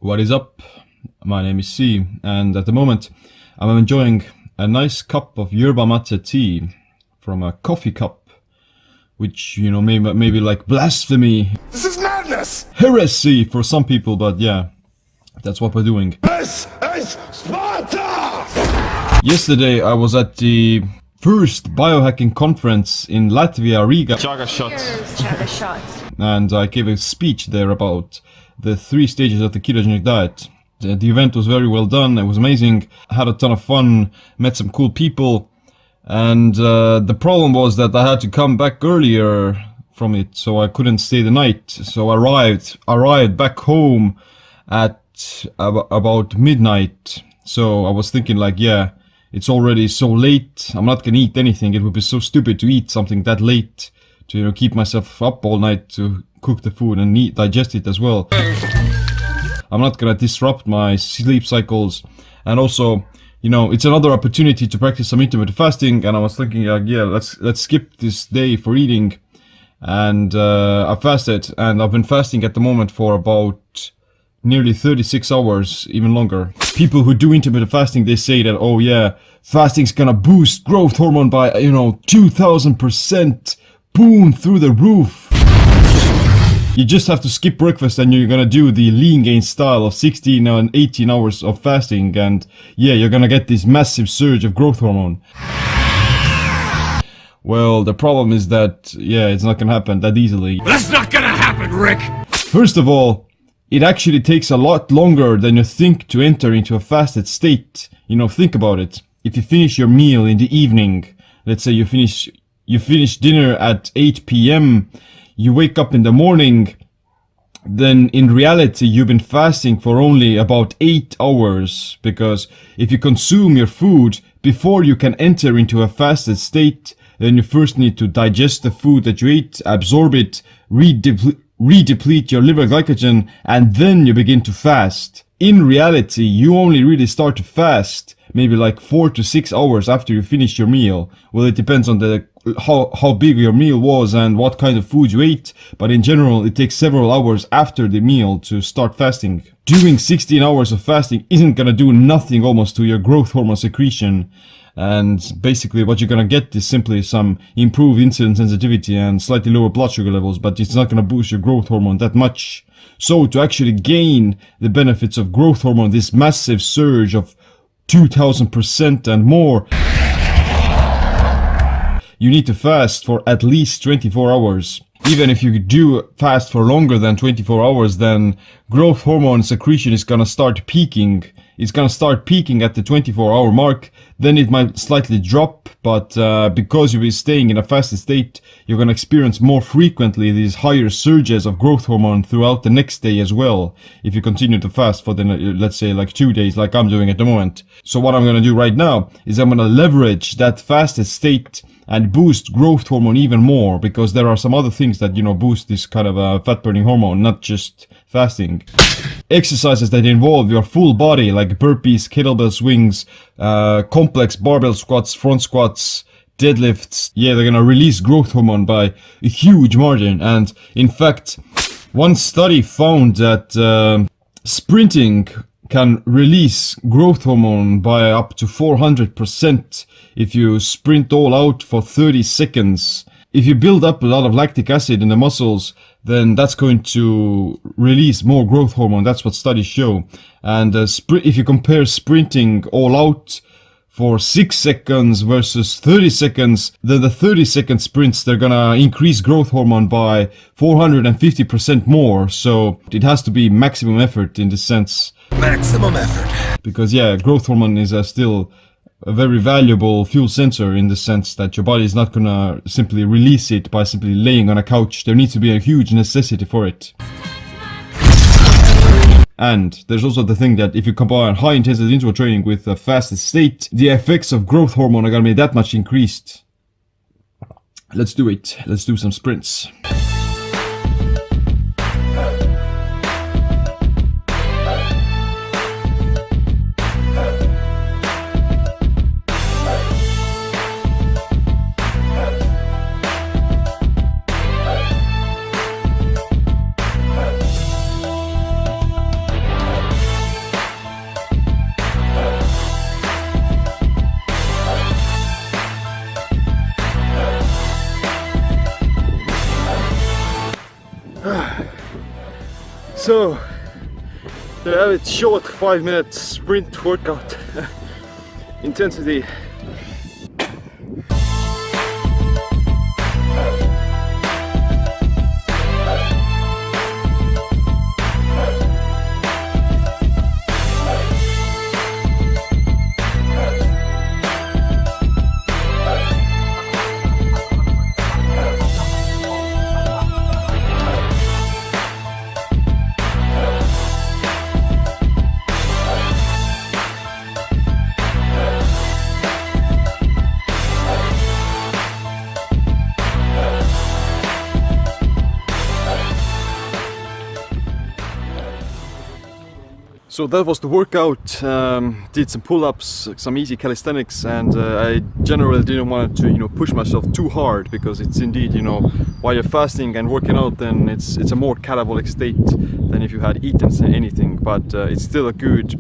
What is up? My name is Siim, and at the moment I'm enjoying a nice cup of yerba mate tea from a coffee cup, which, you know, maybe like blasphemy. This is madness! Heresy for some people, but yeah, that's what we're doing. This is Sparta! Yesterday I was at the first biohacking conference in Latvia, Riga. Chaga shots. And I gave a speech there about the 3 stages of the ketogenic diet. The event was very well done. It was amazing. I had a ton of fun, met some cool people, and the problem was that I had to come back earlier from it, so I couldn't stay the night. So I arrived back home at about midnight. So I was thinking like, yeah, it's already so late. I'm not gonna eat anything. It would be so stupid to eat something that late, to, you know, keep myself up all night to cook the food and digest it as well. I'm not gonna disrupt my sleep cycles, and also, you know, it's another opportunity to practice some intermittent fasting. And I was thinking, like, yeah, let's skip this day for eating, and I fasted, and I've been fasting at the moment for about nearly 36 hours, even longer. People who do intermittent fasting, they say that, oh yeah, fasting's gonna boost growth hormone by, you know, 2000%, boom, through the roof. You just have to skip breakfast and you're gonna do the lean gain style of 16 and 18 hours of fasting, and yeah, you're gonna get this massive surge of growth hormone. Well, the problem is that, yeah, it's not gonna happen that easily. That's not gonna happen, Rick! First of all, it actually takes a lot longer than you think to enter into a fasted state. You know, think about it. If you finish your meal in the evening, let's say you finish dinner at 8 p.m., you wake up in the morning, then in reality you've been fasting for only about 8 hours, because if you consume your food before you can enter into a fasted state, then you first need to digest the food that you ate, absorb it, redeplete your liver glycogen, and then you begin to fast. In reality, you only really start to fast maybe like 4 to 6 hours after you finish your meal. Well, it depends on how big your meal was and what kind of food you ate, but in general it takes several hours after the meal to start fasting. Doing 16 hours of fasting isn't gonna do nothing almost to your growth hormone secretion, and basically what you're gonna get is simply some improved insulin sensitivity and slightly lower blood sugar levels, but it's not gonna boost your growth hormone that much. So to actually gain the benefits of growth hormone, this massive surge of 2000% and more, you need to fast for at least 24 hours. Even if you do fast for longer than 24 hours, then growth hormone secretion is gonna start peaking. It's gonna start peaking at the 24-hour mark, then it might slightly drop, but because you'll be staying in a fasted state, you're gonna experience more frequently these higher surges of growth hormone throughout the next day as well, if you continue to fast for the, let's say, like 2 days, like I'm doing at the moment. So what I'm gonna do right now is I'm gonna leverage that fasted state and boost growth hormone even more, because there are some other things that, you know, boost this kind of fat burning hormone, not just fasting. Exercises that involve your full body, like burpees, kettlebell swings, complex barbell squats, front squats, deadlifts, yeah, they're gonna release growth hormone by a huge margin. And in fact, one study found that sprinting can release growth hormone by up to 400% if you sprint all out for 30 seconds. If you build up a lot of lactic acid in the muscles, then that's going to release more growth hormone. That's what studies show. And if you compare sprinting all out for 6 seconds versus 30 seconds, then the 30-second sprints, they're gonna increase growth hormone by 450% more. So it has to be maximum effort in this sense. Maximum effort. Because yeah, growth hormone is still a very valuable fuel sensor, in the sense that your body is not gonna simply release it by simply laying on a couch. There needs to be a huge necessity for it. And there's also the thing that if you combine high intensity interval training with a fasted state, the effects of growth hormone are gonna be that much increased. Let's do it. Let's do some sprints. So, there I have it, short 5-minute sprint workout. Intensity. So that was the workout. Did some pull-ups, some easy calisthenics, and I generally didn't want to, push myself too hard, because it's indeed, while you're fasting and working out, then it's a more catabolic state than if you had eaten anything. But it's still a good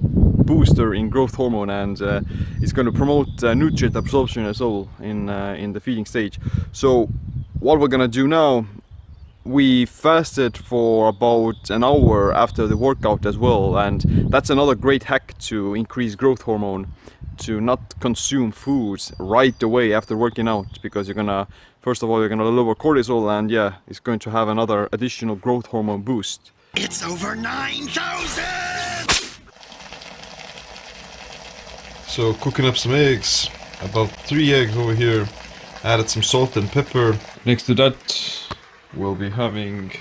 booster in growth hormone, and it's going to promote nutrient absorption as well in the feeding stage. So what we're gonna do now, we fasted for about an hour after the workout as well, and that's another great hack to increase growth hormone, to not consume foods right away after working out, because you're gonna, first of all, you're gonna lower cortisol, and yeah, it's going to have another additional growth hormone boost. It's over 9,000! So cooking up some eggs, about 3 eggs over here, added some salt and pepper. Next to that we'll be having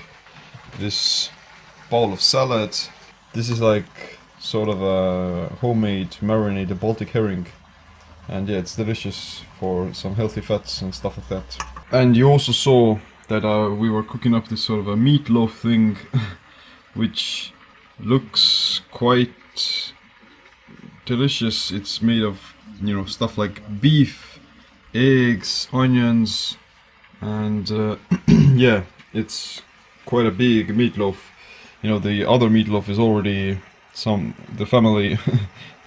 this bowl of salad. This is like sort of a homemade marinated Baltic herring, and yeah, it's delicious for some healthy fats and stuff like that. And you also saw that we were cooking up this sort of a meatloaf thing which looks quite delicious. It's made of, stuff like beef, eggs, onions, and yeah, it's quite a big meatloaf. The other meatloaf is already the family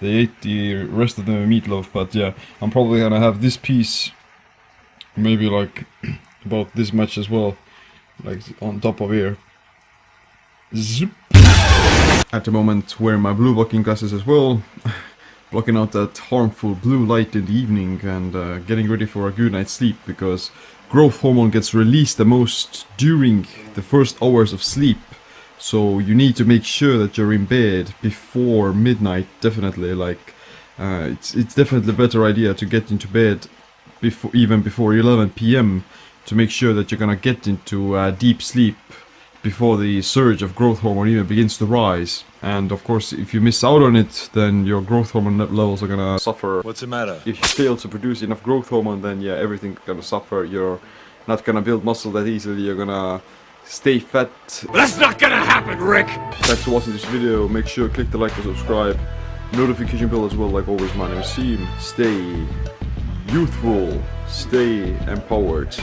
they ate the rest of the meatloaf, but yeah, I'm probably gonna have this piece, maybe like about this much as well, like on top of here. Zip. At the moment wearing my blue blocking glasses as well, blocking out that harmful blue light in the evening, and getting ready for a good night's sleep, because growth hormone gets released the most during the first hours of sleep. So you need to make sure that you're in bed before midnight, definitely. Like it's definitely a better idea to get into bed even before 11 p.m. to make sure that you're gonna get into deep sleep before the surge of growth hormone even begins to rise. And of course, if you miss out on it, then your growth hormone levels are gonna suffer. What's the matter? If you fail to produce enough growth hormone, then yeah, everything's gonna suffer. You're not gonna build muscle that easily, you're gonna stay fat. That's not gonna happen, Rick! Thanks for watching this video. Make sure to click the like and subscribe. Notification bell as well, like always. My name is Siim. Stay youthful, stay empowered.